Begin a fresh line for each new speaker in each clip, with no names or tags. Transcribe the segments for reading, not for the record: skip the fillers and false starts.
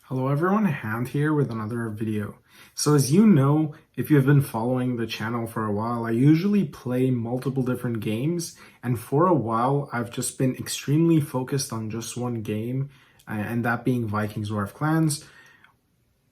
Hello everyone, Hand here with another video. So as you know, if you have been following the channel for a while, I usually play multiple different games, and for a while I've just been extremely focused on just one game, and that being Vikings War of Clans.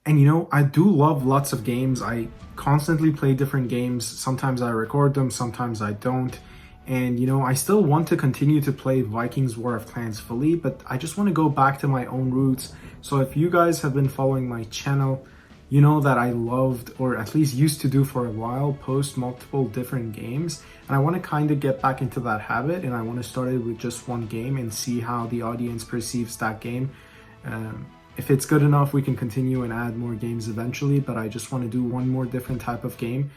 And I do love lots of games. I constantly play different games. Sometimes I record them, sometimes I don't. And I still want to continue to play Vikings War of Clans fully, but I just want to go back to my own roots. So if you guys have been following my channel, you know that I loved, or at least used to do for a while, post multiple different games. And I want to kind of get back into that habit, and I want to start it with just one game and see how the audience perceives that game. If it's good enough, we can continue and add more games eventually, but I just want to do one more different type of game.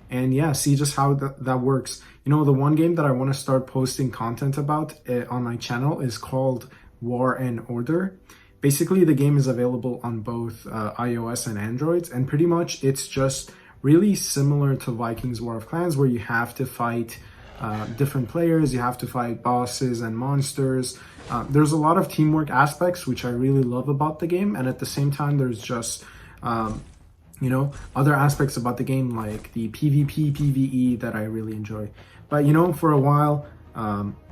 And yeah, see just how that works. The one game that I want to start posting content about on my channel is called War and Order. Basically, the game is available on both iOS and Androids, and pretty much it's just really similar to Vikings War of Clans, where you have to fight different players, you have to fight bosses and monsters. There's a lot of teamwork aspects, which I really love about the game, and at the same time, there's just other aspects about the game like the PvP, PvE that I really enjoy. But for a while,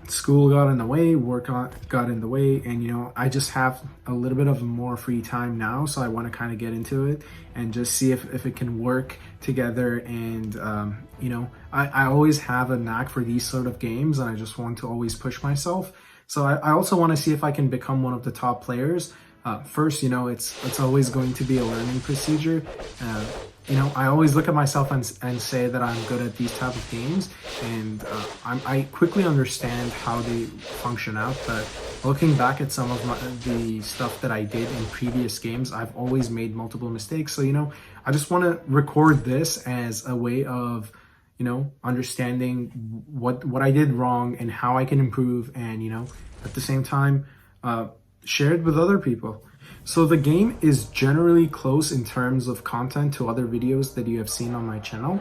school got in the way, work got in the way, and I just have a little bit of more free time now, so I want to kind of get into it and just see if it can work together. And I always have a knack for these sort of games, and I just want to always push myself. So I also want to see if I can become one of the top players. First, it's always going to be a learning procedure. I always look at myself and say that I'm good at these type of games, and I quickly understand how they function out. But looking back at some of the stuff that I did in previous games, I've always made multiple mistakes. So, I just want to record this as a way of, understanding what I did wrong and how I can improve, and, at the same time, share it with other people. So the game is generally close in terms of content to other videos that you have seen on my channel,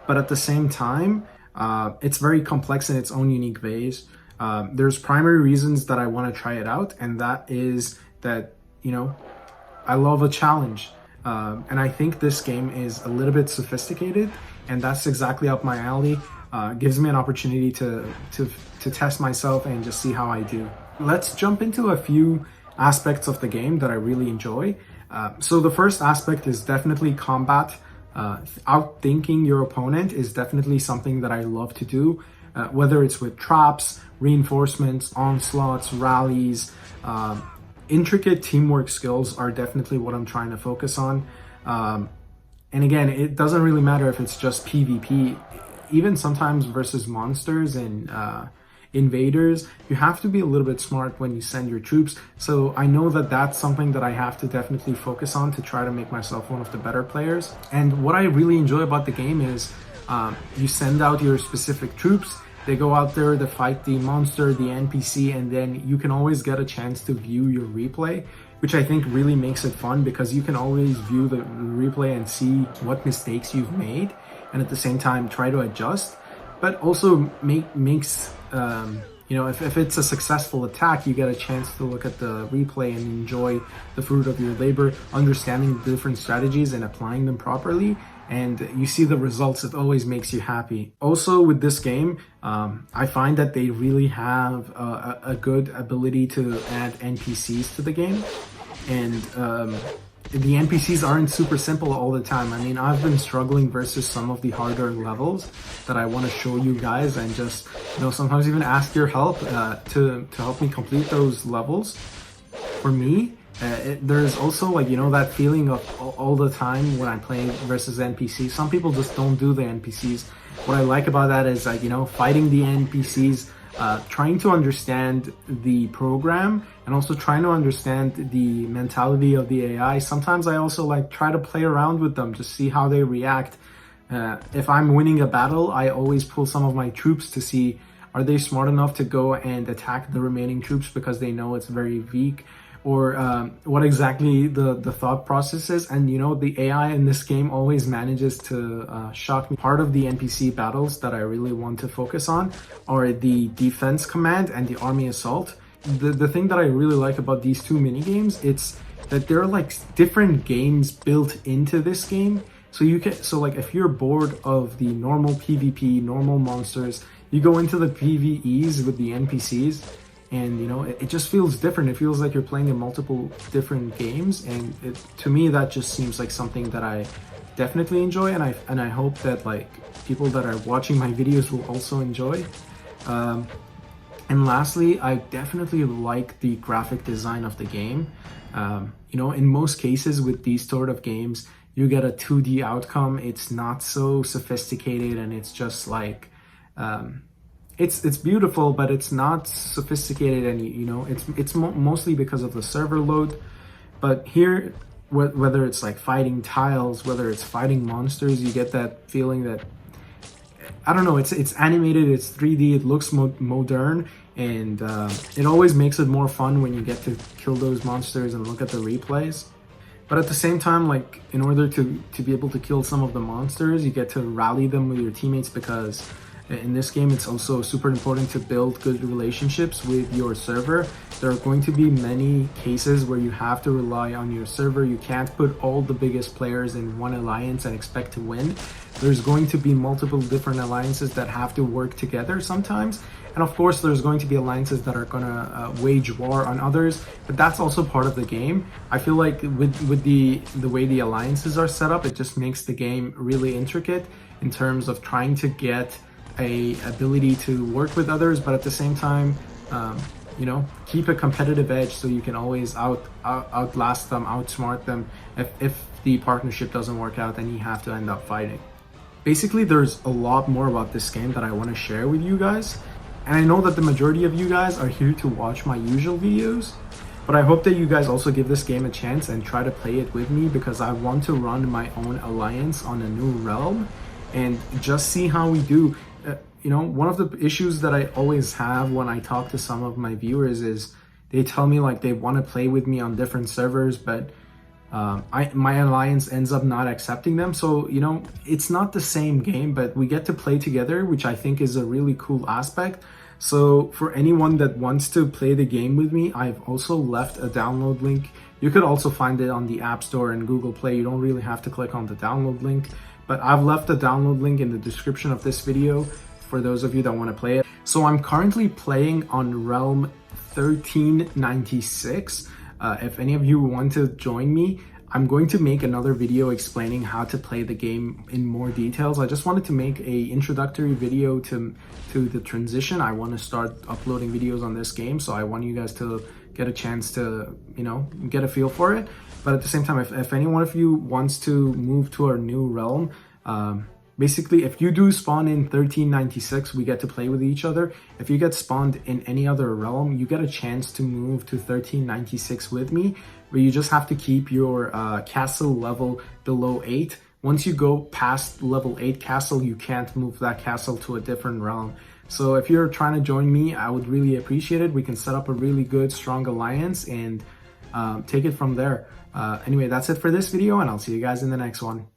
but at the same time, it's very complex in its own unique ways. There's primary reasons that I want to try it out, and that is that, I love a challenge. And I think this game is a little bit sophisticated, and that's exactly up my alley. Gives me an opportunity to test myself and just see how I do. Let's jump into a few aspects of the game that I really enjoy. So the first aspect is definitely combat. Outthinking your opponent is definitely something that I love to do, whether it's with traps, reinforcements, onslaughts, rallies. Intricate teamwork skills are definitely what I'm trying to focus on. And again, it doesn't really matter if it's just PvP. Even sometimes versus monsters and invaders, you have to be a little bit smart when you send your troops. So I know that that's something that I have to definitely focus on to try to make myself one of the better players. And what I really enjoy about the game is you send out your specific troops, they go out there to fight the monster, the NPC, and then you can always get a chance to view your replay, which I think really makes it fun, because you can always view the replay and see what mistakes you've made, and at the same time try to adjust. But also makes if it's a successful attack, you get a chance to look at the replay and enjoy the fruit of your labor, understanding the different strategies and applying them properly, and you see the results. It always makes you happy. Also with this game, I find that they really have a good ability to add NPCs to the game, and the NPCs aren't super simple all the time. I mean, I've been struggling versus some of the harder levels that I want to show you guys, and just, sometimes even ask your help to help me complete those levels. For me, there's also that feeling of all the time when I'm playing versus NPCs. Some people just don't do the NPCs. What I like about that is fighting the NPCs, trying to understand the program, and also trying to understand the mentality of the AI. Sometimes I also try to play around with them to see how they react. If I'm winning a battle, I always pull some of my troops to see, are they smart enough to go and attack the remaining troops because they know it's very weak, or what exactly the thought process is. And the AI in this game always manages to shock me. Part of the NPC battles that I really want to focus on are the defense command and the army assault. The thing that I really like about these two mini games, it's that there are like different games built into this game. So like if you're bored of the normal PvP, normal monsters, you go into the PvEs with the NPCs, and you know, it just feels different. It feels like you're playing in multiple different games, and to me that just seems like something that I definitely enjoy, and I hope that like people that are watching my videos will also enjoy. And lastly, I definitely like the graphic design of the game. You know, in most cases with these sort of games, you get a 2D outcome. It's not so sophisticated, and it's just like, it's beautiful, but it's not sophisticated, and you know, it's mostly because of the server load. But here, whether it's like fighting tiles, whether it's fighting monsters, you get that feeling that, I don't know, it's animated, it's 3D, it looks modern, and it always makes it more fun when you get to kill those monsters and look at the replays. But at the same time, like, in order to be able to kill some of the monsters, you get to rally them with your teammates, because in this game it's also super important to build good relationships with your server. There are going to be many cases where you have to rely on your server. You can't put all the biggest players in one alliance and expect to win. There's going to be multiple different alliances that have to work together sometimes. And of course, there's going to be alliances that are gonna wage war on others, but that's also part of the game. I feel like with the way the alliances are set up, it just makes the game really intricate in terms of trying to get a ability to work with others, but at the same time, you know, keep a competitive edge so you can always outlast them, outsmart them. If the partnership doesn't work out, then you have to end up fighting. Basically, there's a lot more about this game that I want to share with you guys. And I know that the majority of you guys are here to watch my usual videos, but I hope that you guys also give this game a chance and try to play it with me, because I want to run my own alliance on a new realm and just see how we do. You know, one of the issues that I always have when I talk to some of my viewers is they tell me like they want to play with me on different servers, but my alliance ends up not accepting them. So, you know, it's not the same game, but we get to play together, which I think is a really cool aspect. So for anyone that wants to play the game with me, I've also left a download link. You could also find it on the App Store and Google Play. You don't really have to click on the download link, but I've left a download link in the description of this video for those of you that want to play it. So I'm currently playing on realm 1396. If any of you want to join me, I'm going to make another video explaining how to play the game in more details. I just wanted to make a introductory video to the transition. I want to start uploading videos on this game, so I want you guys to get a chance to, you know, get a feel for it. But at the same time, if any one of you wants to move to our new realm, basically, if you do spawn in 1396, we get to play with each other. If you get spawned in any other realm, you get a chance to move to 1396 with me, but you just have to keep your castle level below 8. Once you go past level 8 castle, you can't move that castle to a different realm. So if you're trying to join me, I would really appreciate it. We can set up a really good, strong alliance and take it from there. Anyway, that's it for this video, and I'll see you guys in the next one.